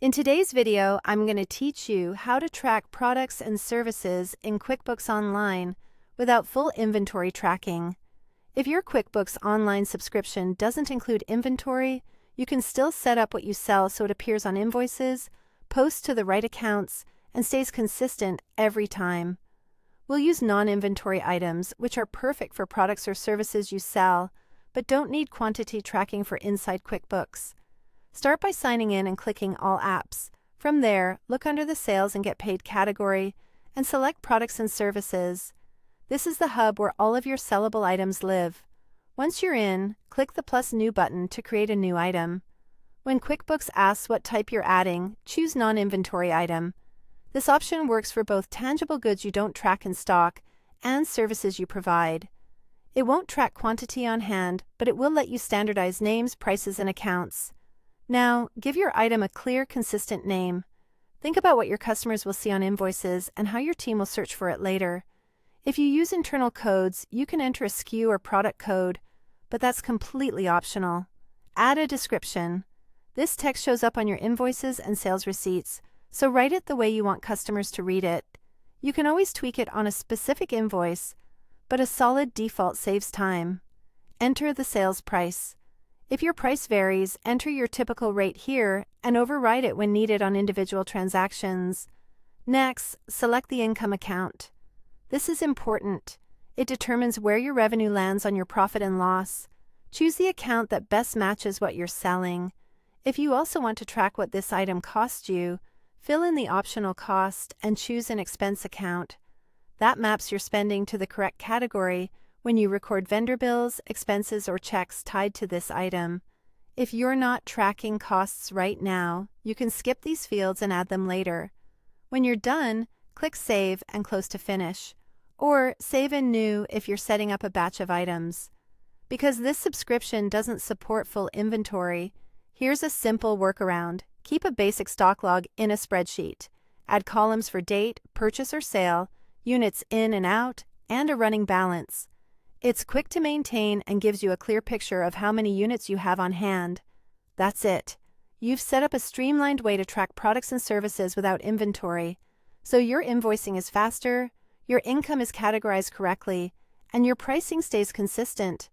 In today's video, I'm going to teach you how to track products and services in QuickBooks Online without full inventory tracking. If your QuickBooks Online subscription doesn't include inventory, you can still set up what you sell so it appears on invoices, posts to the right accounts, and stays consistent every time. We'll use non-inventory items, which are perfect for products or services you sell, but don't need quantity tracking for inside QuickBooks. Start by signing in and clicking All Apps. From there, look under the Sales and Get Paid category and select Products and Services. This is the hub where all of your sellable items live. Once you're in, click the plus New button to create a new item. When QuickBooks asks what type you're adding, choose Non-Inventory Item. This option works for both tangible goods you don't track in stock and services you provide. It won't track quantity on hand, but it will let you standardize names, prices, and accounts. Now, give your item a clear, consistent name. Think about what your customers will see on invoices and how your team will search for it later. If you use internal codes, you can enter a SKU or product code, but that's completely optional. Add a description. This text shows up on your invoices and sales receipts, so write it the way you want customers to read it. You can always tweak it on a specific invoice, but a solid default saves time. Enter the sales price. If your price varies, enter your typical rate here and override it when needed on individual transactions. Next, select the income account. This is important. It determines where your revenue lands on your profit and loss. Choose the account that best matches what you're selling. If you also want to track what this item cost you, fill in the optional cost and choose an expense account. That maps your spending to the correct category when you record vendor bills, expenses, or checks tied to this item. If you're not tracking costs right now, you can skip these fields and add them later. When you're done, click Save and close to Finish, or Save in New if you're setting up a batch of items. Because this subscription doesn't support full inventory, here's a simple workaround. Keep a basic stock log in a spreadsheet. Add columns for date, purchase or sale, units in and out, and a running balance. It's quick to maintain and gives you a clear picture of how many units you have on hand. That's it. You've set up a streamlined way to track products and services without inventory, so your invoicing is faster, your income is categorized correctly, and your pricing stays consistent.